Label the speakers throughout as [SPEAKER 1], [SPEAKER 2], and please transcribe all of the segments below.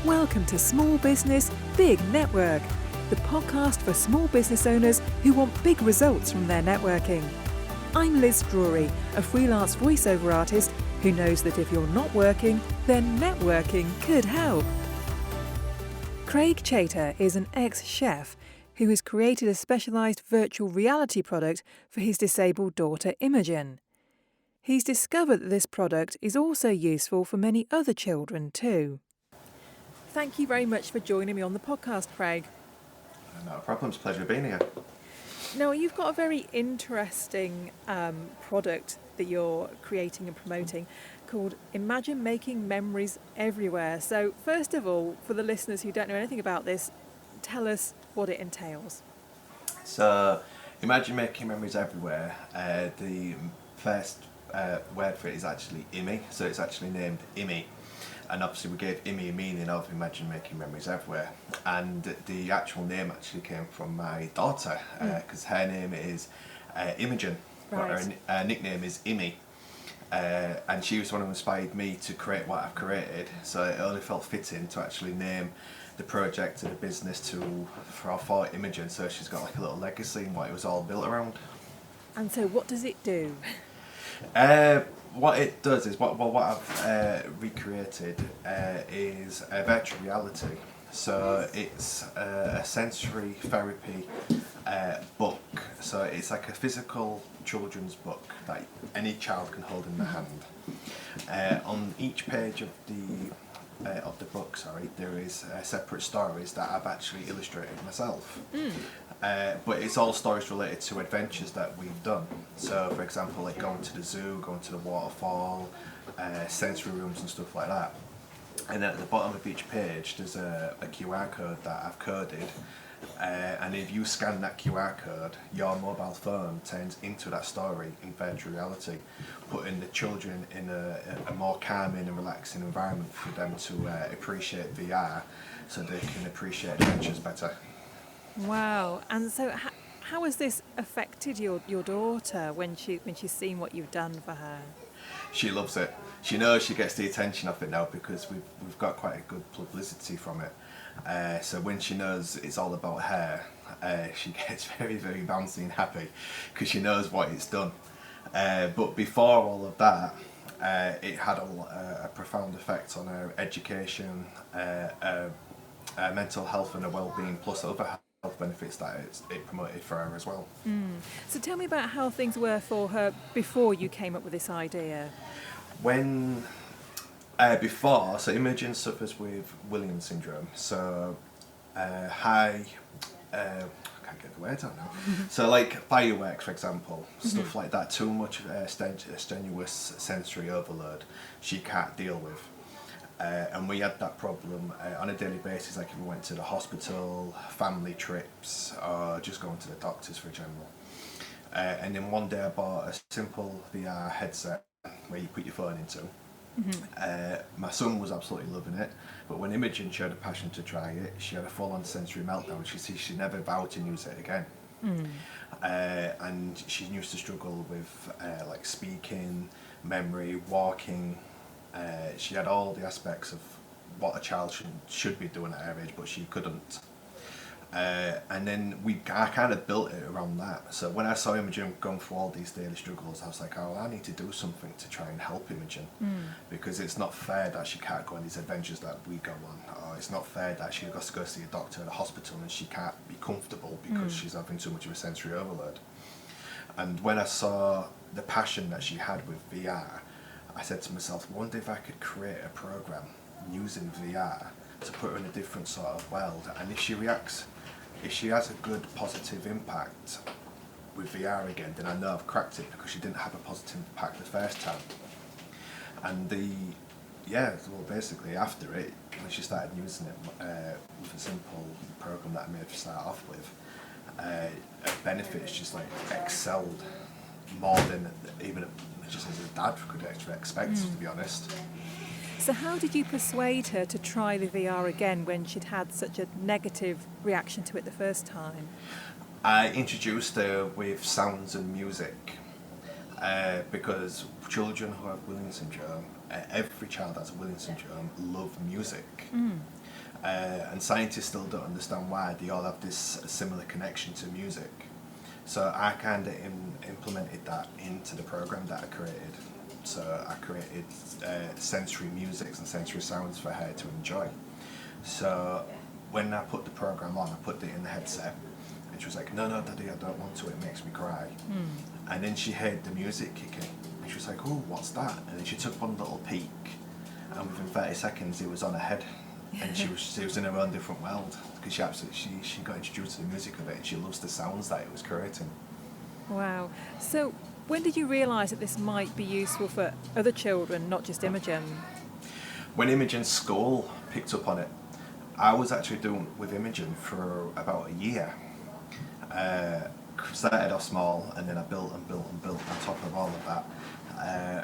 [SPEAKER 1] Welcome to Small Business, Big Network, the podcast for small business owners who want big results from their networking. I'm Liz Drury, a freelance voiceover artist who knows that if you're not working, then networking could help. Craig Chaytor is an ex-chef who has created a specialised virtual reality product for his disabled daughter Imogen. He's discovered that this product is also useful for many other children too. Thank you very much for joining me on the podcast, Craig.
[SPEAKER 2] No problem, it's a pleasure being here.
[SPEAKER 1] Now, you've got a very interesting product that you're creating and promoting called Imagine Making Memories Everywhere. So first of all, for the listeners who don't know anything about this, tell us what it entails.
[SPEAKER 2] So, Imagine Making Memories Everywhere, the first word for it is actually IMME, so it's actually named IMME. And obviously we gave IMME a meaning of Imagine Making Memories Everywhere. And the actual name actually came from my daughter, because her name is Imogen, but her nickname is IMME. And she was the one who inspired me to create what I've created, so it only felt fitting to actually name the project and the business for Imogen, so she's got like a little legacy in what it was all built around.
[SPEAKER 1] And so what does it do?
[SPEAKER 2] What it does is, what I've recreated is a virtual reality. So it's a sensory therapy book. So it's like a physical children's book that any child can hold in their hand. On each page of the book, there is separate stories that I've actually illustrated myself. But it's all stories related to adventures that we've done. So, for example, like going to the zoo, going to the waterfall, sensory rooms and stuff like that. And then at the bottom of each page, there's a QR code that I've coded. And if you scan that QR code, your mobile phone turns into that story in virtual reality, putting the children in a more calming and relaxing environment for them to appreciate VR, so they can appreciate adventures better.
[SPEAKER 1] Wow. And so how has this affected your daughter when she's seen what you've done for her?
[SPEAKER 2] She loves it. She knows she gets the attention of it now because we've got quite a good publicity from it. So when she knows it's all about her, she gets very, very bouncy and happy because she knows what it's done. But before all of that, it had a profound effect on her education, mental health and her well-being, plus other health benefits that it promoted for her as well.
[SPEAKER 1] So tell me about how things were for her before you came up with this idea.
[SPEAKER 2] When so Imogen suffers with Williams syndrome, so I can't get the words out now. So like fireworks, for example, stuff like that, too much strenuous sensory overload she can't deal with. And we had that problem on a daily basis, like if we went to the hospital, family trips, or just going to the doctors for general. And then one day I bought a simple VR headset where you put your phone into. My son was absolutely loving it, but when Imogen showed a passion to try it, she had a full-on sensory meltdown. She never vowed to use it again. And she used to struggle with like speaking, memory, walking. She had all the aspects of what a child should be doing at her age, but she couldn't. And then I kind of built it around that. So when I saw Imogen going through all these daily struggles, I was like, oh, I need to do something to try and help Imogen. Because it's not fair that she can't go on these adventures that we go on. Or it's not fair that she has to go see a doctor at a hospital and she can't be comfortable because she's having too much of a sensory overload. And when I saw the passion that she had with VR, I said to myself, I wonder if I could create a program using VR to put her in a different sort of world, and if she has a good positive impact with VR again, then I know I've cracked it, because she didn't have a positive impact the first time. And basically after it, when she started using it with a simple program that I made to start off with, her benefits just like excelled more than even just as a dad could actually expect, to be honest.
[SPEAKER 1] So how did you persuade her to try the VR again when she'd had such a negative reaction to it the first time?
[SPEAKER 2] I introduced her with sounds and music because children who have Williams syndrome, every child that has Williams syndrome love music. And scientists still don't understand why they all have this similar connection to music. So I kind of implemented that into the program that I created. So I created sensory musics and sensory sounds for her to enjoy. So when I put the program on, I put it in the headset, and she was like, no, Daddy, I don't want to, it makes me cry. And then she heard the music kicking, and she was like, oh, what's that? And then she took one little peek, and within 30 seconds it was on her head, and she was in her own different world, because she got introduced to the music of it, and she loves the sounds that it was creating.
[SPEAKER 1] Wow. So when did you realise that this might be useful for other children, not just Imogen?
[SPEAKER 2] When Imogen's school picked up on it, I was actually doing with Imogen for about a year. Started off small, and then I built and built and built on top of all of that.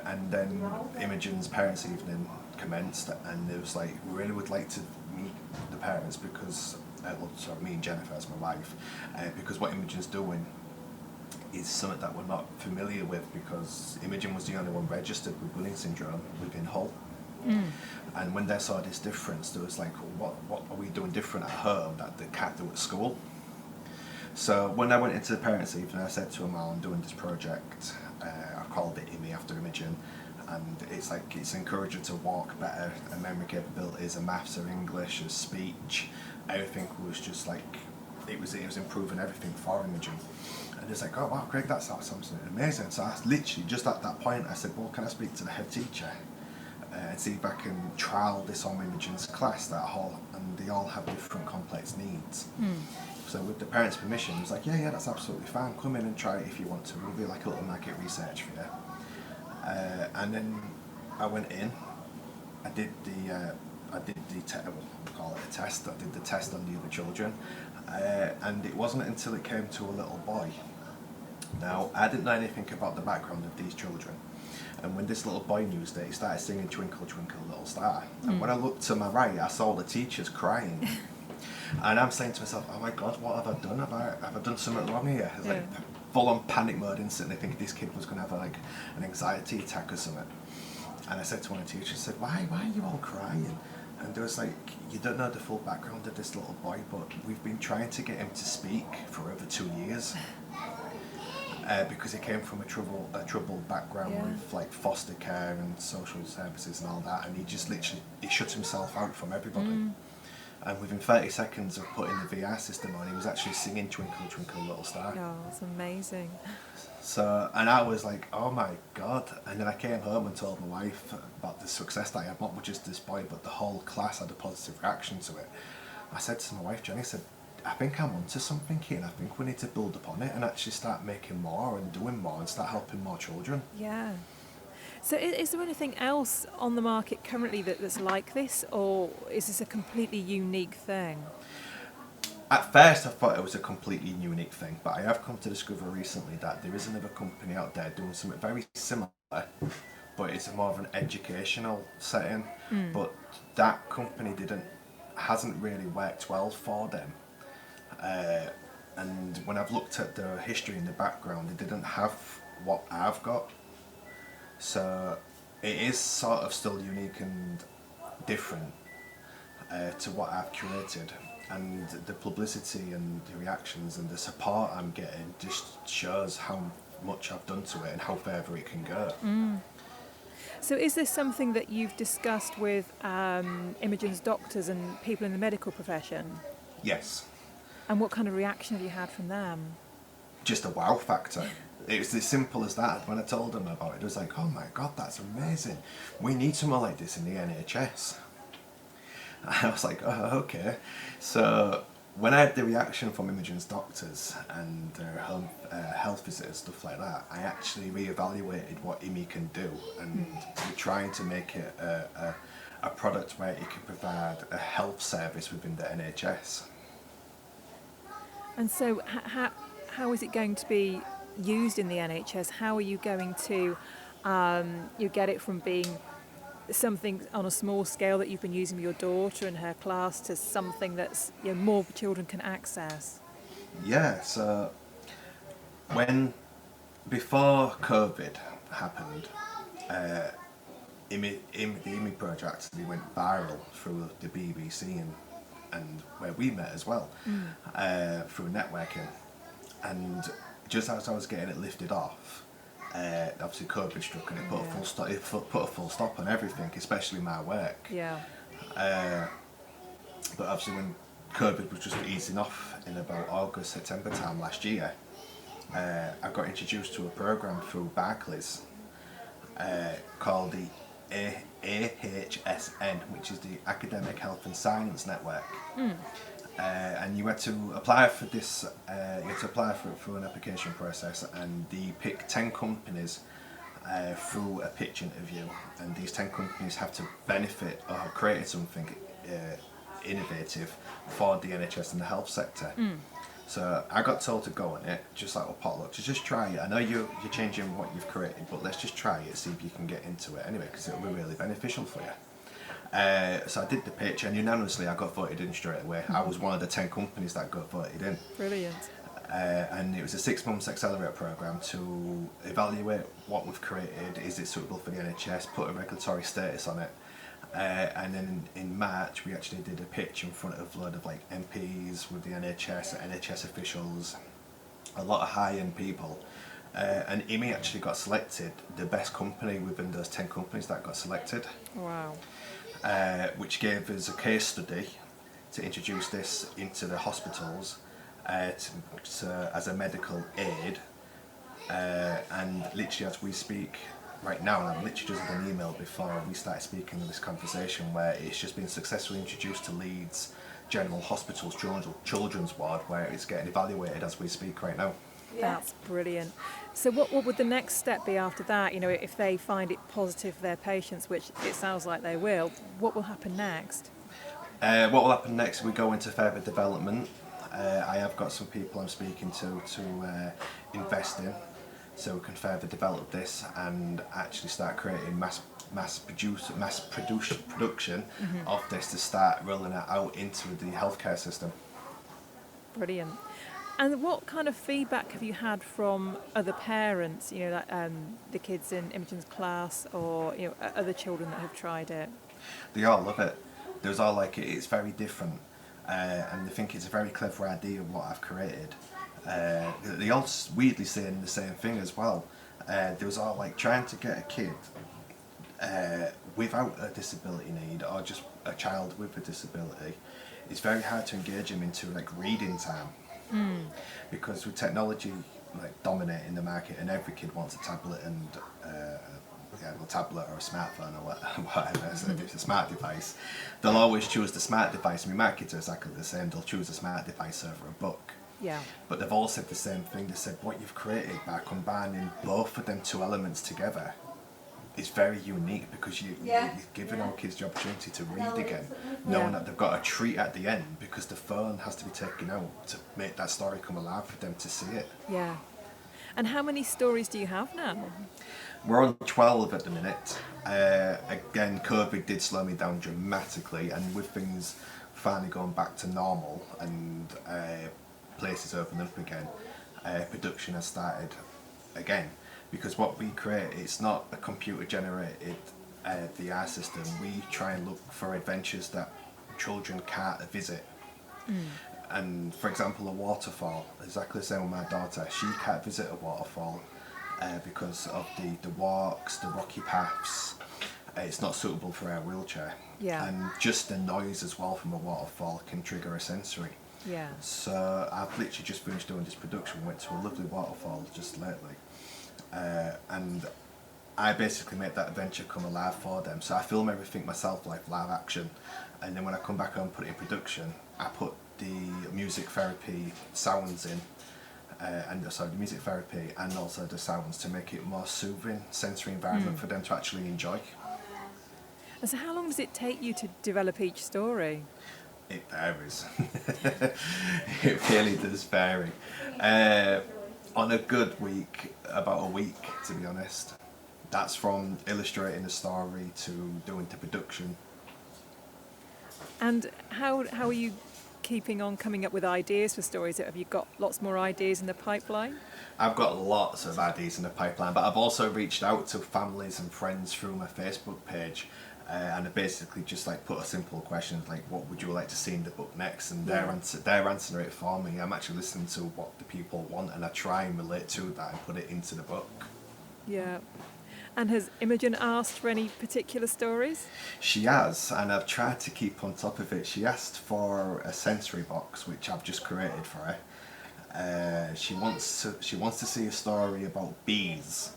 [SPEAKER 2] And then Imogen's parents' evening commenced, and it was like, we really would like to meet the parents because, me and Jennifer as my wife, because what Imogen's doing is something that we're not familiar with, because Imogen was the only one registered with bullying syndrome within Hull. And when they saw this difference, there was like, what are we doing different at home that they can't do at school? So when I went into the parents' evening, I said to them, I'm doing this project. I called it IMME after Imogen, and it's encouraging to walk better, and memory capabilities, and maths or English or speech. Everything was just like, it was improving everything for Imogen. And it's like, oh wow, Craig, that sounds something amazing. So I literally, just at that point, I said, well, can I speak to the head teacher and see if I can trial this on Imogen's class, and they all have different complex needs. So with the parents' permission, he was like, yeah, that's absolutely fine. Come in and try it if you want to. We'll do like a little market research for you. And then I went in. I did the we'll call it a test. I did the test on the other children, and it wasn't until it came to a little boy. Now I didn't know anything about the background of these children. And when this little boy knew that, he started singing Twinkle, Twinkle, Little Star. And when I looked to my right, I saw the teachers crying. And I'm saying to myself, oh my God, what have I done? Have I done something wrong here? It's like full on panic mode instantly, thinking this kid was going to have like an anxiety attack or something. And I said to one of the teachers, I said, why are you all crying? And there was like, you don't know the full background of this little boy, but we've been trying to get him to speak for over 2 years. Because he came from a troubled background with like foster care and social services and all that, and he just literally shut himself out from everybody. And within 30 seconds of putting the VR system on, he was actually singing Twinkle, Twinkle, Little Star.
[SPEAKER 1] Oh, it's amazing.
[SPEAKER 2] So, and I was like, oh my God. And then I came home and told my wife about the success that I had, not just this boy, but the whole class had a positive reaction to it. I said to my wife, Jenny, I said, I think I'm onto something here, and I think we need to build upon it and actually start making more and doing more and start helping more children.
[SPEAKER 1] Yeah. So is there anything else on the market currently that's like this, or is this a completely unique thing?
[SPEAKER 2] At first I thought it was a completely unique thing, but I have come to discover recently that there is another company out there doing something very similar, but it's more of an educational setting. But that company hasn't really worked well for them. And when I've looked at the history and the background, they didn't have what I've got. So it is sort of still unique and different to what I've curated. And the publicity and the reactions and the support I'm getting just shows how much I've done to it and how further it can go.
[SPEAKER 1] So is this something that you've discussed with Imogen's doctors and people in the medical profession?
[SPEAKER 2] Yes.
[SPEAKER 1] And what kind of reaction have you had from them?
[SPEAKER 2] Just a wow factor. It was as simple as that. When I told them about it, it was like, oh my God, that's amazing. We need someone like this in the NHS. And I was like, oh, okay. So when I had the reaction from Imogen's doctors and their home health visitors, stuff like that, I actually reevaluated what IMME can do, and we're trying to make it a product where it can provide a health service within the NHS.
[SPEAKER 1] And so how is it going to be used in the NHS? How are you going to you get it from being something on a small scale that you've been using with your daughter and her class to something that's more children can access?
[SPEAKER 2] Yeah, so before COVID happened, the IMME project actually went viral through the BBC, and and where we met as well, through networking. And just as I was getting it lifted off, obviously COVID struck, and it put a full stop. It put a full stop on everything, especially my work.
[SPEAKER 1] Yeah.
[SPEAKER 2] But obviously, when COVID was just easing off in about August, September time last year, I got introduced to a program through Barclays called the AHSN, which is the Academic Health and Science Network. And you had to apply for this. You had to apply for it through an application process, and they pick 10 companies through a pitch interview, and these 10 companies have to benefit or have created something innovative for the NHS and the health sector. So I got told to go on it, just like with potluck, to just try it. I know you're changing what you've created, but let's just try it, see if you can get into it anyway, because it'll be really beneficial for you. So I did the pitch, and unanimously I got voted in straight away. I was one of the 10 companies that got voted in.
[SPEAKER 1] Brilliant.
[SPEAKER 2] And it was a 6 months accelerator program to evaluate what we've created. Is it suitable for the NHS? Put a regulatory status on it. And then in March we actually did a pitch in front of a load of like MPs with the NHS officials, a lot of high-end people. And IMME actually got selected the best company within those 10 companies that got selected.
[SPEAKER 1] Wow.
[SPEAKER 2] Which gave us a case study to introduce this into the hospitals as a medical aid. And literally as we speak right now, and I've literally just done an email before we started speaking of this conversation, where it's just been successfully introduced to Leeds General Hospital's children's ward, where it's getting evaluated as we speak right now.
[SPEAKER 1] That's brilliant. So what would the next step be after that? You know, if they find it positive for their patients, which it sounds like they will, what will happen next?
[SPEAKER 2] What will happen next? We go into further development. I have got some people I'm speaking to invest in, so we can further develop this and actually start creating mass production of this to start rolling it out into the healthcare system.
[SPEAKER 1] Brilliant. And what kind of feedback have you had from other parents, you know, like the kids in Imogen's class, or you know, other children that have tried it?
[SPEAKER 2] They all love it. There's all like, it's very different, and they think it's a very clever idea what I've created. They all weirdly saying the same thing as well. There was all like trying to get a kid without a disability need, or just a child with a disability. It's very hard to engage them into like reading time. Because with technology like dominating the market, and every kid wants a tablet and a tablet or a smartphone or whatever, so if it's a smart device, they'll always choose the smart device. I mean, my kids are exactly the same. They'll choose a smart device over a book.
[SPEAKER 1] Yeah.
[SPEAKER 2] But they've all said the same thing. They said what you've created by combining both of them two elements together is very unique, because you're giving our kids the opportunity to read again, knowing that they've got a treat at the end, because the phone has to be taken out to make that story come alive for them to see it.
[SPEAKER 1] Yeah. And how many stories do you have now?
[SPEAKER 2] We're on 12 at the minute. Again, COVID did slow me down dramatically, and with things finally going back to normal and places opening up again, production has started again. Because what we create, it's not a computer-generated VR system. We try and look for adventures that children can't visit. And for example, a waterfall, exactly the same with my daughter. She can't visit a waterfall because of the walks, the rocky paths. It's not suitable for her wheelchair.
[SPEAKER 1] Yeah.
[SPEAKER 2] And just the noise as well from a waterfall can trigger a sensory.
[SPEAKER 1] Yeah.
[SPEAKER 2] So I've literally just finished doing this production, went to a lovely waterfall just lately. And I basically make that adventure come alive for them. So I film everything myself, like live action, and then when I come back home and put it in production, I put the music therapy sounds in, the music therapy and also the sounds, to make it more soothing, sensory environment for them to actually enjoy.
[SPEAKER 1] And so how long does it take you to develop each story?
[SPEAKER 2] It varies. It really does vary. On a good week, about a week, to be honest. That's from illustrating the story to doing the production.
[SPEAKER 1] And how are you keeping on coming up with ideas for stories? Have you got lots more ideas in the pipeline?
[SPEAKER 2] I've got lots of ideas in the pipeline, but I've also reached out to families and friends through my Facebook page, and I basically just like put a simple question like, what would you like to see in the book next? And they're answering it for me. I'm actually listening to what the people want, and I try and relate to that and put it into the book.
[SPEAKER 1] Yeah. And has Imogen asked for any particular stories?
[SPEAKER 2] She has, and I've tried to keep on top of it. She asked for a sensory box, which I've just created for her. She wants to see a story about bees,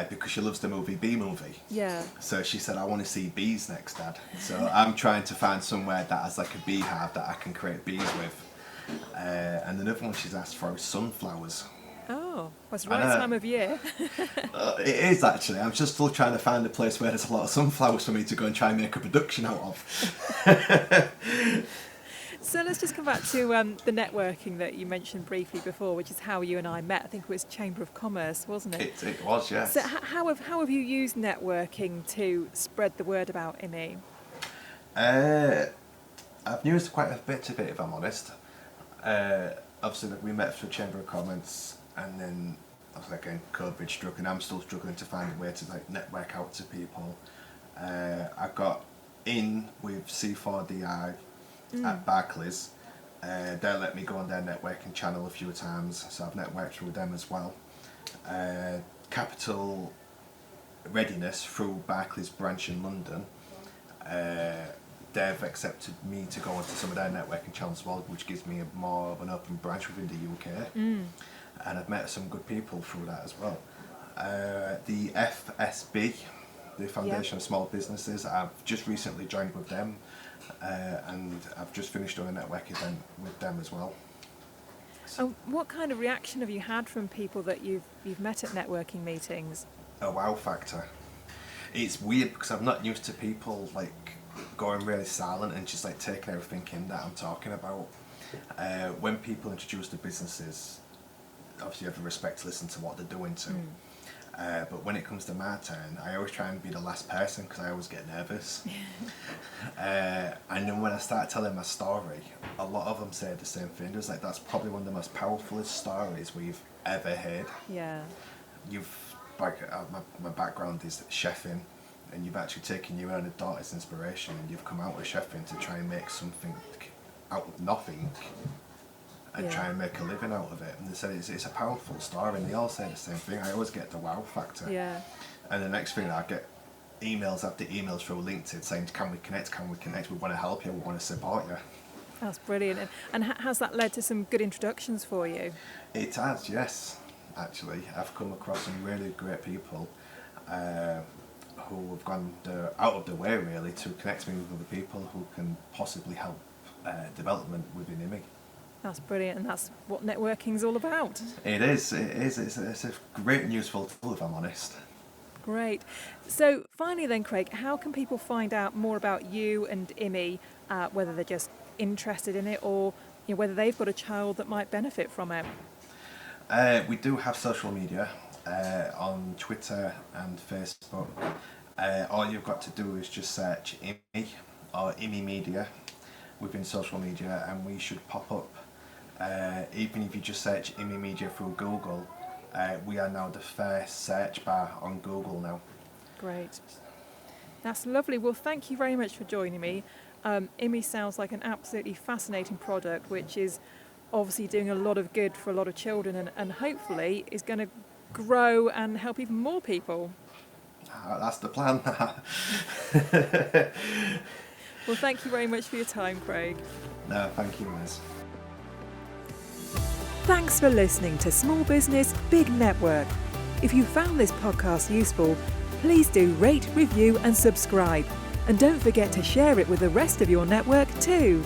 [SPEAKER 2] because she loves the movie Bee Movie.
[SPEAKER 1] Yeah.
[SPEAKER 2] So she said, I want to see bees next, Dad. So I'm trying to find somewhere that has like a beehive that I can create bees with. And another one she's asked for is sunflowers.
[SPEAKER 1] Oh, that's the right time of year.
[SPEAKER 2] It is actually. I'm just still trying to find a place where there's a lot of sunflowers for me to go and try and make a production out of.
[SPEAKER 1] So let's just come back to the networking that you mentioned briefly before, which is how you and I met. I think it was Chamber of Commerce, wasn't it?
[SPEAKER 2] It was, yes.
[SPEAKER 1] So how have you used networking to spread the word about IMME?
[SPEAKER 2] I've used quite a bit of it, if I'm honest. Obviously, we met through Chamber of Commerce, and then obviously again COVID struck, and I'm still struggling to find a way to like network out to people. I got in with C4DI at Barclays. They let me go on their networking channel a few times, so I've networked through them as well. Capital Readiness through Barclays branch in London. They've accepted me to go onto some of their networking channels as well, which gives me more of an open branch within the UK. And I've met some good people through that as well. The FSB, the Foundation of Small Businesses, I've just recently joined with them, and I've just finished doing a network event with them as well.
[SPEAKER 1] And what kind of reaction have you had from people that you've met at networking meetings?
[SPEAKER 2] A wow factor. It's weird because I'm not used to people like going really silent and just like taking everything in that I'm talking about. When people introduce the businesses, obviously you have the respect to listen to what they're doing too. But when it comes to my turn, I always try and be the last person because I always get nervous. And then when I start telling my story, a lot of them say the same thing. It's like, that's probably one of the most powerful stories we've ever heard.
[SPEAKER 1] Yeah.
[SPEAKER 2] My background is chefing, and you've actually taken your own daughter's inspiration and you've come out with chefing to try and make something out of nothing and try and make a living out of it. And they said it's a powerful story, and they all say the same thing. I always get the wow factor.
[SPEAKER 1] Yeah. And
[SPEAKER 2] the next thing, I get emails after emails through LinkedIn saying, can we connect, we want to help you, we want to support you.
[SPEAKER 1] That's brilliant. And has that led to some good introductions for you?
[SPEAKER 2] It has, yes, actually. I've come across some really great people who have gone out of their way really to connect me with other people who can possibly help development within IMME.
[SPEAKER 1] That's brilliant, and that's what networking's all about.
[SPEAKER 2] It is. It's a great and useful tool, if I'm honest.
[SPEAKER 1] Great. So finally then, Craig, how can people find out more about you and IMME, whether they're just interested in it or whether they've got a child that might benefit from it?
[SPEAKER 2] We do have social media on Twitter and Facebook. All you've got to do is just search IMME or IMME Media within social media, and we should pop up. Even if you just search IMME Media through Google, we are now the first search bar on Google now.
[SPEAKER 1] Great. That's lovely. Well, thank you very much for joining me. IMME sounds like an absolutely fascinating product, which is obviously doing a lot of good for a lot of children, and hopefully is going to grow and help even more people.
[SPEAKER 2] That's the plan.
[SPEAKER 1] Well, thank you very much for your time, Craig.
[SPEAKER 2] No, thank you, Liz.
[SPEAKER 1] Thanks for listening to Small Business, Big Network. If you found this podcast useful, please do rate, review and subscribe. And don't forget to share it with the rest of your network too.